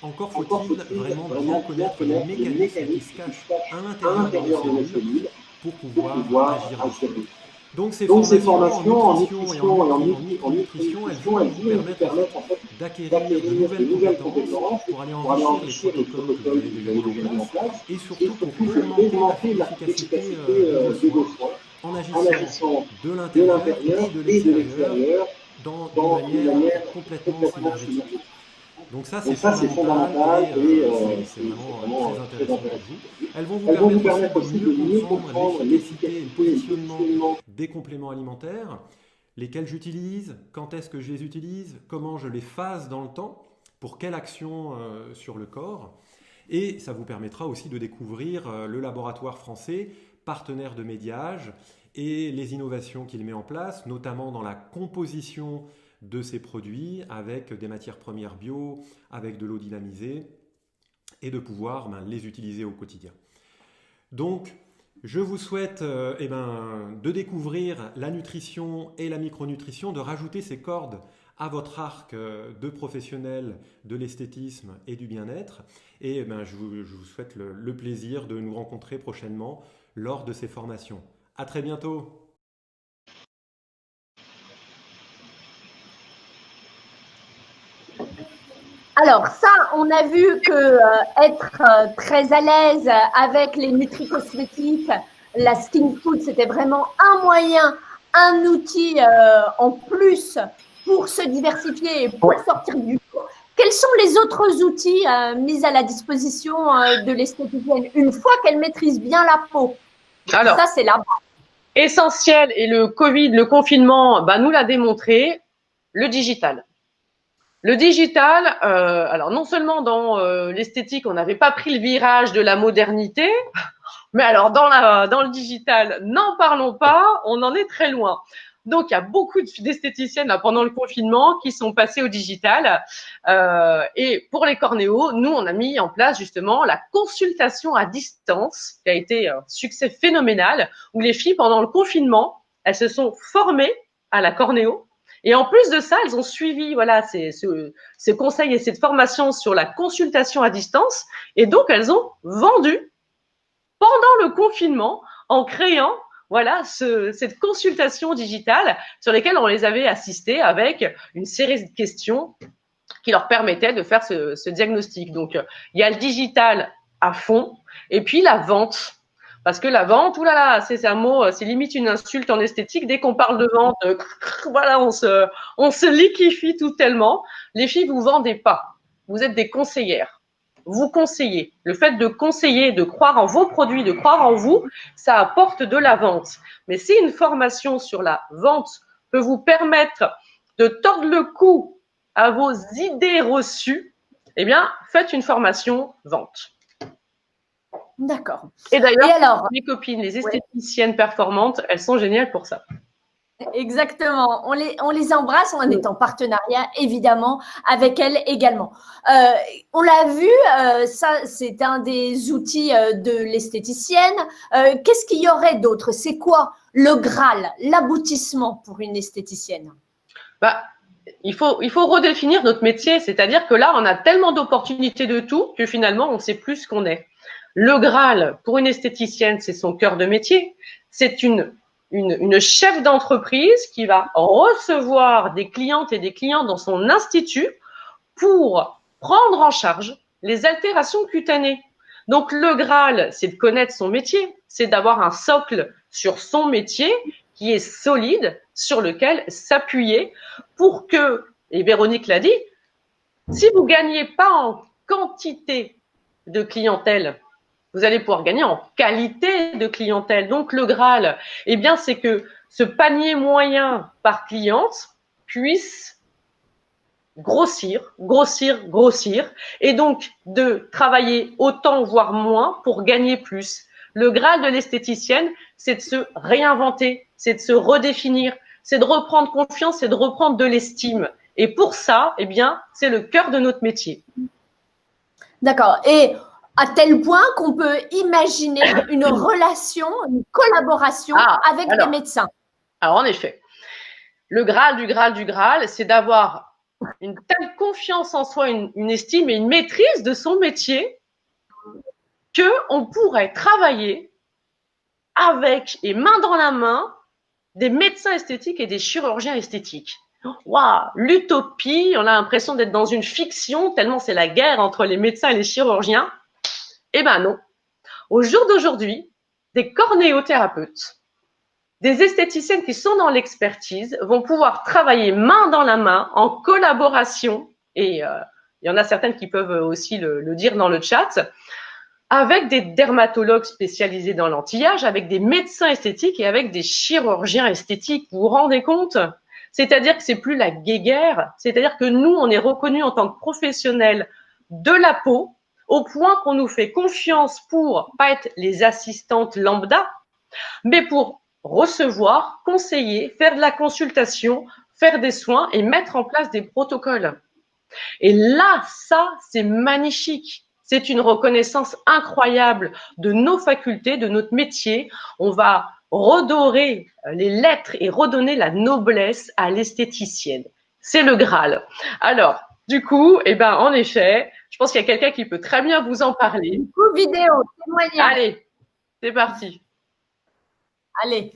encore faut-il vraiment bien connaître les mécanismes qui se cachent à l'intérieur de nos cellules pour pouvoir agir dessus. Donc ces formations en nutrition et en micronutrition, elles vont vous permettre en fait d'acquérir de nouvelles compétences pour aller enrichir les protocoles que vous avez déjà mis en place et surtout pour augmenter l'efficacité de vos soins en agissant de l'intérieur et de l'extérieur d'une manière complètement synergique. Donc ça, c'est fondamental et c'est vraiment très intéressant pour vous. Elles vont vous permettre aussi de mieux comprendre l'efficacité et le positionnement des compléments alimentaires, lesquels j'utilise, quand est-ce que je les utilise, comment je les phase dans le temps, pour quelle action sur le corps. Et ça vous permettra aussi de découvrir le laboratoire français, partenaire de Médiage, et les innovations qu'il met en place, notamment dans la composition de ces produits avec des matières premières bio, avec de l'eau dynamisée, et de pouvoir les utiliser au quotidien. Donc, je vous souhaite de découvrir la nutrition et la micronutrition, de rajouter ces cordes à votre arc de professionnels de l'esthétisme et du bien-être. Et je vous souhaite le plaisir de nous rencontrer prochainement lors de ces formations. À très bientôt. Alors ça, on a vu que être très à l'aise avec les nutri-cosmétiques, la skin food, c'était vraiment un moyen, un outil en plus pour se diversifier et pour sortir du lot. Quels sont les autres outils mis à la disposition de l'esthéticienne une fois qu'elle maîtrise bien la peau? Alors, ça, c'est la base. Essentiel, et le Covid, le confinement, nous l'a démontré, le digital. Le digital, alors non seulement dans l'esthétique, on n'avait pas pris le virage de la modernité, mais alors dans le digital, n'en parlons pas, on en est très loin. Donc, il y a beaucoup d'esthéticiennes là, pendant le confinement qui sont passées au digital. Et pour les cornéos, nous, on a mis en place justement la consultation à distance, qui a été un succès phénoménal, où les filles, pendant le confinement, elles se sont formées à la cornéo. Et en plus de ça, elles ont suivi ces conseils et cette formation sur la consultation à distance. Et donc, elles ont vendu pendant le confinement en créant cette consultation digitale sur lesquelles on les avait assistées avec une série de questions qui leur permettaient de faire ce diagnostic. Donc, il y a le digital à fond et puis la vente. Parce que la vente, c'est un mot, c'est limite une insulte en esthétique. Dès qu'on parle de vente, on se liquéfie tout tellement. Les filles, vous vendez pas. Vous êtes des conseillères. Vous conseillez. Le fait de conseiller, de croire en vos produits, de croire en vous, ça apporte de la vente. Mais si une formation sur la vente peut vous permettre de tordre le cou à vos idées reçues, eh bien, faites une formation vente. D'accord. Et d'ailleurs, mes copines, les esthéticiennes performantes, elles sont géniales pour ça. Exactement. On les embrasse. On est en partenariat, évidemment, avec elles également. On l'a vu, ça, c'est un des outils de l'esthéticienne. Qu'est-ce qu'il y aurait d'autre? C'est quoi le Graal, l'aboutissement pour une esthéticienne? Bah, il faut redéfinir notre métier. C'est-à-dire que là, on a tellement d'opportunités de tout que finalement, on ne sait plus ce qu'on est. Le Graal, pour une esthéticienne, c'est son cœur de métier. C'est une chef d'entreprise qui va recevoir des clientes et des clients dans son institut pour prendre en charge les altérations cutanées. Donc, le Graal, c'est de connaître son métier, c'est d'avoir un socle sur son métier qui est solide, sur lequel s'appuyer pour que, et Véronique l'a dit, si vous ne gagnez pas en quantité de clientèle, vous allez pouvoir gagner en qualité de clientèle. Donc, le Graal, eh bien, c'est que ce panier moyen par cliente puisse grossir, et donc de travailler autant, voire moins, pour gagner plus. Le Graal de l'esthéticienne, c'est de se réinventer, c'est de se redéfinir, c'est de reprendre confiance, c'est de reprendre de l'estime. Et pour ça, eh bien, c'est le cœur de notre métier. D'accord. Et à tel point qu'on peut imaginer une relation, une collaboration avec des médecins. Alors, en effet, le Graal du Graal, c'est d'avoir une telle confiance en soi, une estime et une maîtrise de son métier qu'on pourrait travailler avec et main dans la main des médecins esthétiques et des chirurgiens esthétiques. Waouh, l'utopie, on a l'impression d'être dans une fiction tellement c'est la guerre entre les médecins et les chirurgiens. Eh ben non. Au jour d'aujourd'hui, des cornéothérapeutes, des esthéticiennes qui sont dans l'expertise vont pouvoir travailler main dans la main en collaboration, et il y en a certaines qui peuvent aussi le dire dans le chat, avec des dermatologues spécialisés dans l'anti-âge, avec des médecins esthétiques et avec des chirurgiens esthétiques. Vous vous rendez compte? C'est-à-dire que c'est plus la guéguerre, c'est-à-dire que nous, on est reconnus en tant que professionnels de la peau, au point qu'on nous fait confiance pour pas être les assistantes lambda, mais pour recevoir, conseiller, faire de la consultation, faire des soins et mettre en place des protocoles. Et là, ça, c'est magnifique. C'est une reconnaissance incroyable de nos facultés, de notre métier. On va redorer les lettres et redonner la noblesse à l'esthéticienne. C'est le Graal. Alors, du coup, eh ben, en effet, je pense qu'il y a quelqu'un qui peut très bien vous en parler. Du coup, vidéo, témoignage. Allez, c'est parti. Allez.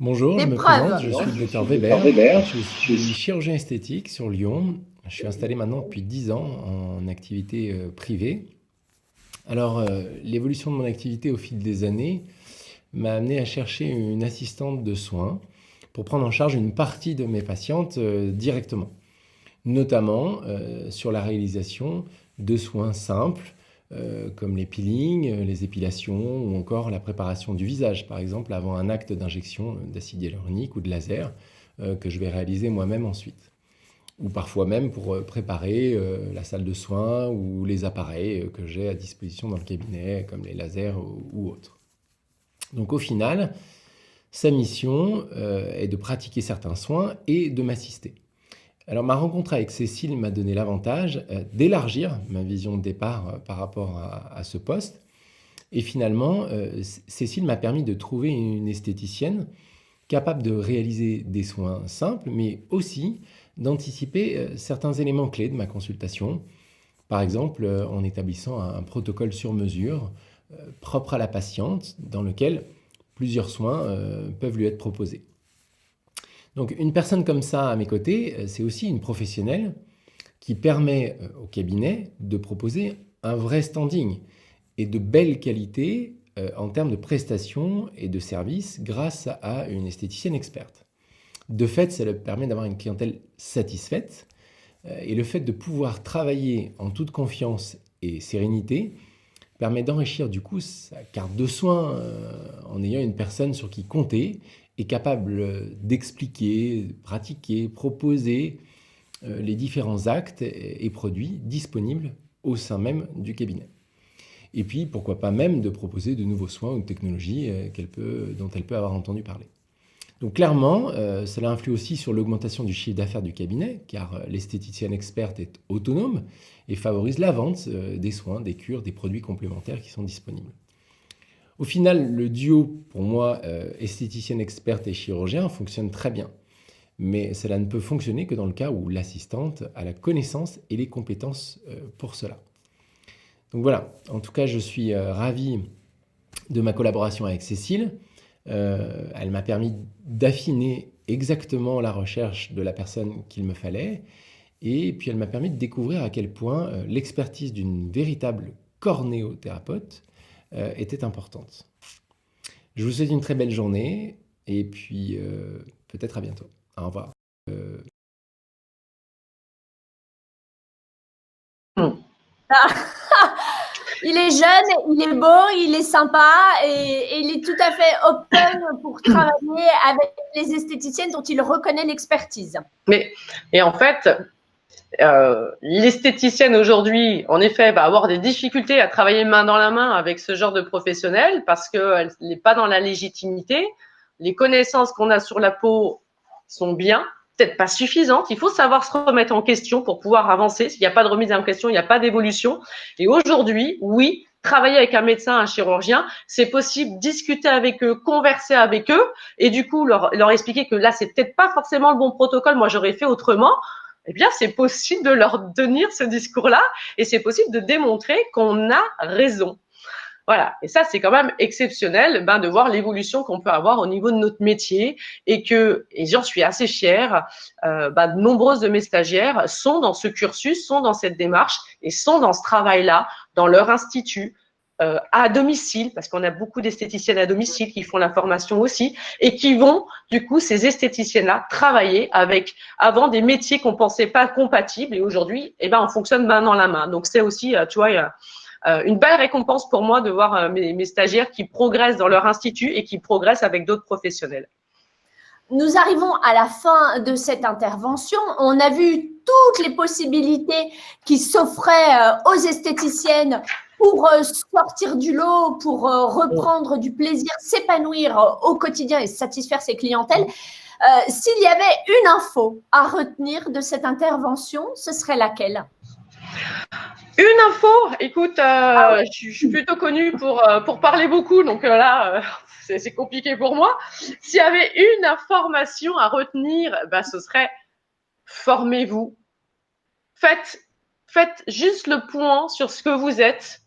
Bonjour, je me présente, je suis le docteur Weber, je suis chirurgien esthétique sur Lyon. Je suis installé maintenant depuis 10 ans en activité privée. Alors, l'évolution de mon activité au fil des années m'a amené à chercher une assistante de soins pour prendre en charge une partie de mes patientes directement, notamment sur la réalisation de soins simples comme les peelings, les épilations ou encore la préparation du visage, par exemple avant un acte d'injection d'acide hyaluronique ou de laser que je vais réaliser moi-même ensuite. Ou parfois même pour préparer la salle de soins ou les appareils que j'ai à disposition dans le cabinet, comme les lasers ou autres. Donc au final, sa mission est de pratiquer certains soins et de m'assister. Alors ma rencontre avec Cécile m'a donné l'avantage d'élargir ma vision de départ par rapport à ce poste. Et finalement, Cécile m'a permis de trouver une esthéticienne capable de réaliser des soins simples, mais aussi d'anticiper certains éléments clés de ma consultation. Par exemple, en établissant un protocole sur mesure propre à la patiente, dans lequel plusieurs soins peuvent lui être proposés. Donc une personne comme ça à mes côtés, c'est aussi une professionnelle qui permet au cabinet de proposer un vrai standing et de belle qualité en termes de prestations et de services grâce à une esthéticienne experte. De fait, ça leur permet d'avoir une clientèle satisfaite et le fait de pouvoir travailler en toute confiance et sérénité permet d'enrichir du coup sa carte de soins en ayant une personne sur qui compter et capable d'expliquer, pratiquer, proposer les différents actes et produits disponibles au sein même du cabinet. Et puis, pourquoi pas même de proposer de nouveaux soins ou de technologies dont elle peut avoir entendu parler. Donc clairement, cela influe aussi sur l'augmentation du chiffre d'affaires du cabinet, car l'esthéticienne experte est autonome et favorise la vente des soins, des cures, des produits complémentaires qui sont disponibles. Au final, le duo, pour moi, esthéticienne experte et chirurgien, fonctionne très bien. Mais cela ne peut fonctionner que dans le cas où l'assistante a la connaissance et les compétences pour cela. Donc voilà, en tout cas, je suis ravi de ma collaboration avec Cécile. Elle m'a permis d'affiner exactement la recherche de la personne qu'il me fallait. Et puis, elle m'a permis de découvrir à quel point l'expertise d'une véritable cornéothérapeute était importante. Je vous souhaite une très belle journée et puis peut-être à bientôt. Au revoir. Il est jeune, il est beau, il est sympa et il est tout à fait open pour travailler avec les esthéticiennes dont il reconnaît l'expertise. Et en fait, l'esthéticienne aujourd'hui, en effet, va avoir des difficultés à travailler main dans la main avec ce genre de professionnel parce qu'elle n'est pas dans la légitimité. Les connaissances qu'on a sur la peau sont bien, peut-être pas suffisantes. Il faut savoir se remettre en question pour pouvoir avancer. S'il n'y a pas de remise en question, il n'y a pas d'évolution. Et aujourd'hui, oui, travailler avec un médecin, un chirurgien, c'est possible, discuter avec eux, converser avec eux et du coup leur expliquer que là, c'est peut-être pas forcément le bon protocole, moi j'aurais fait autrement. Eh bien, c'est possible de leur tenir ce discours-là et c'est possible de démontrer qu'on a raison. Voilà, et ça, c'est quand même exceptionnel de voir l'évolution qu'on peut avoir au niveau de notre métier et j'en suis assez fière, de nombreuses de mes stagiaires sont dans ce cursus, sont dans cette démarche et sont dans ce travail-là, dans leur institut, à domicile, parce qu'on a beaucoup d'esthéticiennes à domicile qui font la formation aussi et qui vont, du coup, ces esthéticiennes-là, travailler avec, avant, des métiers qu'on pensait pas compatibles et aujourd'hui, on fonctionne main dans la main. Donc, c'est aussi, tu vois, une belle récompense pour moi de voir mes stagiaires qui progressent dans leur institut et qui progressent avec d'autres professionnels. Nous arrivons à la fin de cette intervention. On a vu toutes les possibilités qui s'offraient aux esthéticiennes pour sortir du lot, pour reprendre du plaisir, s'épanouir au quotidien et satisfaire ses clientèles. S'il y avait une info à retenir de cette intervention, ce serait laquelle ? Une info, écoute, je suis plutôt connue pour parler beaucoup, donc là, c'est compliqué pour moi. S'il y avait une information à retenir, ce serait formez-vous. Faites juste le point sur ce que vous êtes.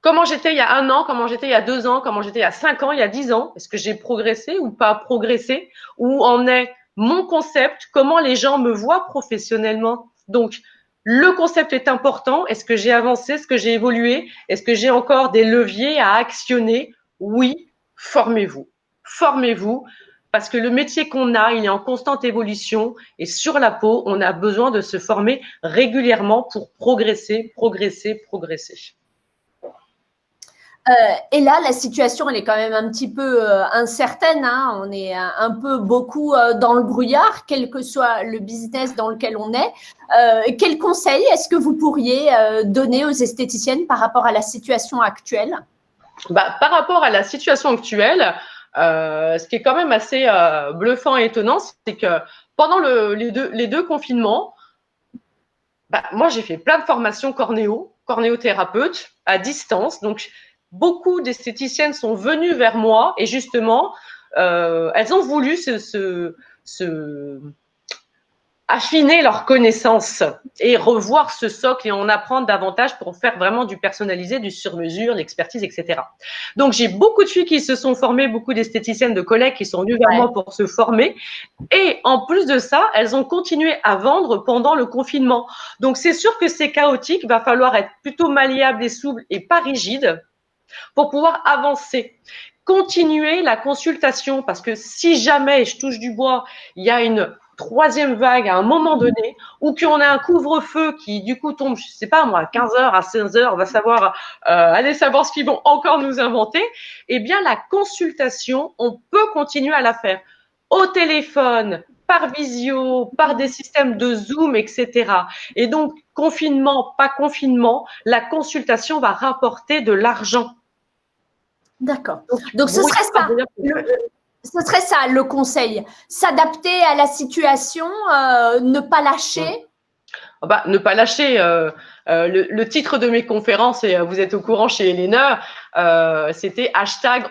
Comment j'étais il y a 1 an, comment j'étais il y a 2 ans, comment j'étais il y a 5 ans, il y a 10 ans. Est-ce que j'ai progressé ou pas progressé? Où en est mon concept? Comment les gens me voient professionnellement? Donc, le concept est important. Est-ce que j'ai avancé? Est-ce que j'ai évolué? Est-ce que j'ai encore des leviers à actionner? Oui, formez-vous. Formez-vous parce que le métier qu'on a, il est en constante évolution et sur la peau, on a besoin de se former régulièrement pour progresser. Et là, la situation, elle est quand même un petit peu incertaine. Hein. On est un peu beaucoup dans le brouillard, quel que soit le business dans lequel on est. Quels conseils est-ce que vous pourriez donner aux esthéticiennes par rapport à la situation actuelle ? Par rapport à la situation actuelle, ce qui est quand même assez bluffant et étonnant, c'est que pendant les deux confinements, moi, j'ai fait plein de formations cornéothérapeute à distance. Donc, beaucoup d'esthéticiennes sont venues vers moi et justement, elles ont voulu affiner leurs connaissances et revoir ce socle et en apprendre davantage pour faire vraiment du personnalisé, du sur-mesure, l'expertise, etc. Donc, j'ai beaucoup de filles qui se sont formées, beaucoup d'esthéticiennes, de collègues qui sont venues vers moi pour se former. Et en plus de ça, elles ont continué à vendre pendant le confinement. Donc, c'est sûr que c'est chaotique. Il va falloir être plutôt malléable et souple et pas rigide pour pouvoir avancer. Continuer la consultation parce que si jamais, je touche du bois, il y a une 3e vague à un moment donné ou qu'on a un couvre-feu qui du coup tombe, je sais pas moi, à 15h, à 16h, on va savoir, aller savoir ce qu'ils vont encore nous inventer, eh bien la consultation, on peut continuer à la faire au téléphone, par visio, par des systèmes de Zoom, etc. Et donc, confinement, pas confinement, la consultation va rapporter de l'argent. D'accord. Donc, ce serait ça. Ce serait ça le conseil, s'adapter à la situation, ne pas lâcher. Ne pas lâcher. Le titre de mes conférences, et vous êtes au courant chez Elena, c'était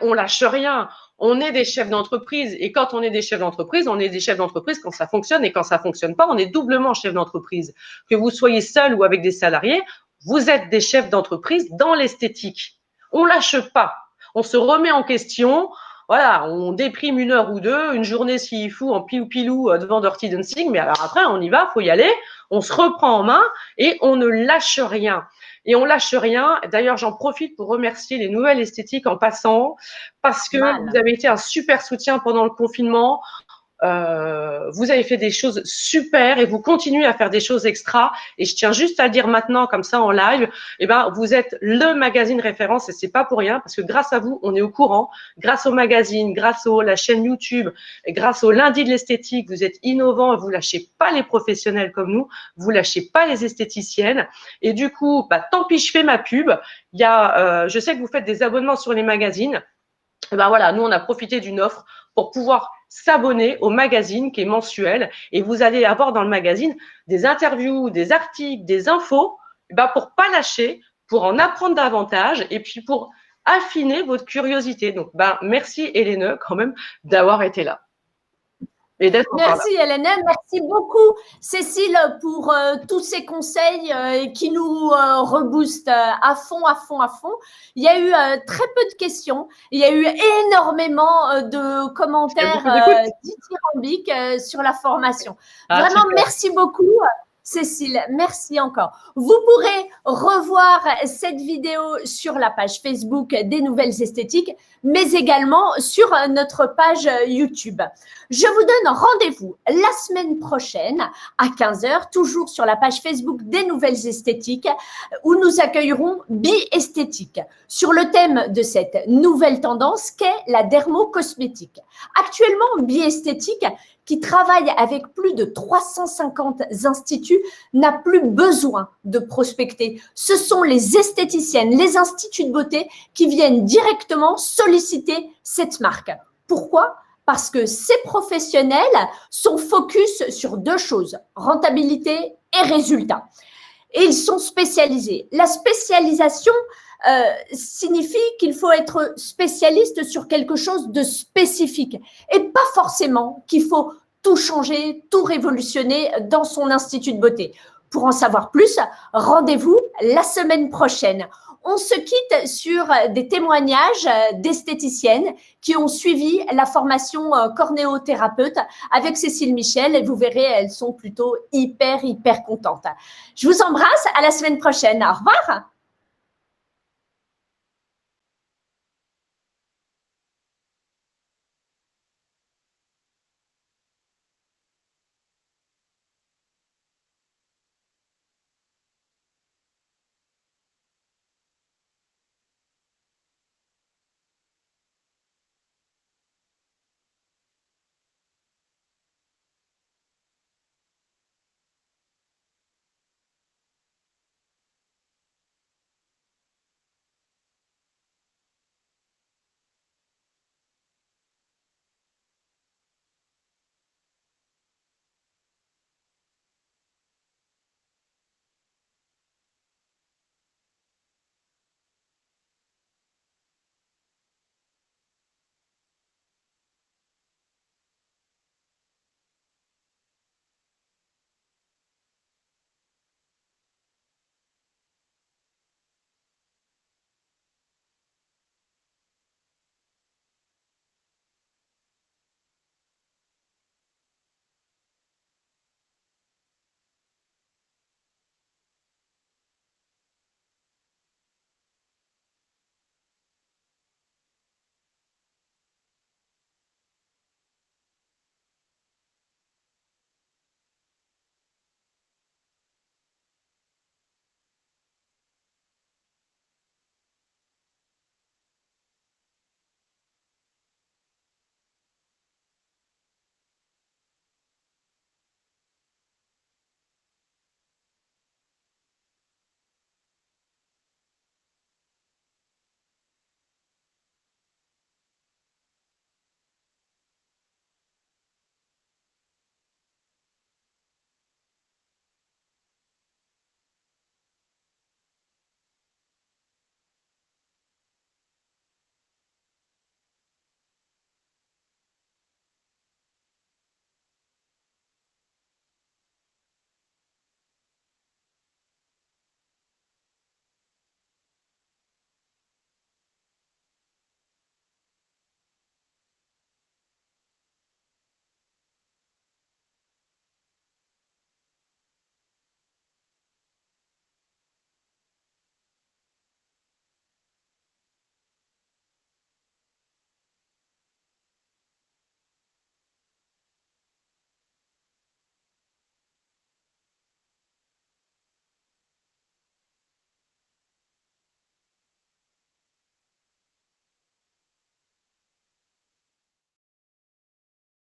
#on lâche rien. On est des chefs d'entreprise, et quand on est des chefs d'entreprise, on est des chefs d'entreprise quand ça fonctionne, et quand ça fonctionne pas, on est doublement chef d'entreprise. Que vous soyez seul ou avec des salariés, vous êtes des chefs d'entreprise dans l'esthétique. On lâche pas. On se remet en question. Voilà, on déprime 1 heure ou 2, une journée s'il faut en pilou-pilou devant Dirty Dancing, mais alors après, on y va, faut y aller, on se reprend en main et on ne lâche rien. Et on lâche rien. D'ailleurs, j'en profite pour remercier les Nouvelles Esthétiques en passant, parce que vous avez été un super soutien pendant le confinement. Vous avez fait des choses super et vous continuez à faire des choses extra. Et je tiens juste à dire maintenant, comme ça en live, vous êtes le magazine référence, et c'est pas pour rien, parce que grâce à vous, on est au courant. Grâce au magazine, grâce à la chaîne YouTube, et grâce au lundi de l'esthétique, vous êtes innovants et vous lâchez pas les professionnels comme nous, vous lâchez pas les esthéticiennes. Et du coup, tant pis, je fais ma pub. Il y a, je sais que vous faites des abonnements sur les magazines. Voilà, nous on a profité d'une offre pour pouvoir s'abonner au magazine qui est mensuel, et vous allez avoir dans le magazine des interviews, des articles, des infos, pour pas lâcher, pour en apprendre davantage et puis pour affiner votre curiosité. Donc, merci Hélène quand même d'avoir été là. Et merci Hélène, merci beaucoup Cécile pour tous ces conseils qui nous reboostent à fond. Il y a eu très peu de questions, il y a eu énormément de commentaires dithyrambiques sur la formation. Vraiment, super. Merci beaucoup Cécile, merci encore. Vous pourrez revoir cette vidéo sur la page Facebook des Nouvelles Esthétiques, mais également sur notre page YouTube. Je vous donne rendez-vous la semaine prochaine à 15h, toujours sur la page Facebook des Nouvelles Esthétiques, où nous accueillerons Bi-Esthétique sur le thème de cette nouvelle tendance qu'est la dermocosmétique. Actuellement, Bi-Esthétique, qui travaille avec plus de 350 instituts, n'a plus besoin de prospecter. Ce sont les esthéticiennes, les instituts de beauté qui viennent directement solliciter cette marque. Pourquoi ? Parce que ces professionnels sont focus sur 2 choses, rentabilité et résultat. Et ils sont spécialisés. La spécialisation signifie qu'il faut être spécialiste sur quelque chose de spécifique et pas forcément qu'il faut tout changer, tout révolutionner dans son institut de beauté. Pour en savoir plus, rendez-vous la semaine prochaine. On se quitte sur des témoignages d'esthéticiennes qui ont suivi la formation cornéothérapeute avec Cécile Michel, et vous verrez, elles sont plutôt hyper contentes. Je vous embrasse, à la semaine prochaine. Au revoir.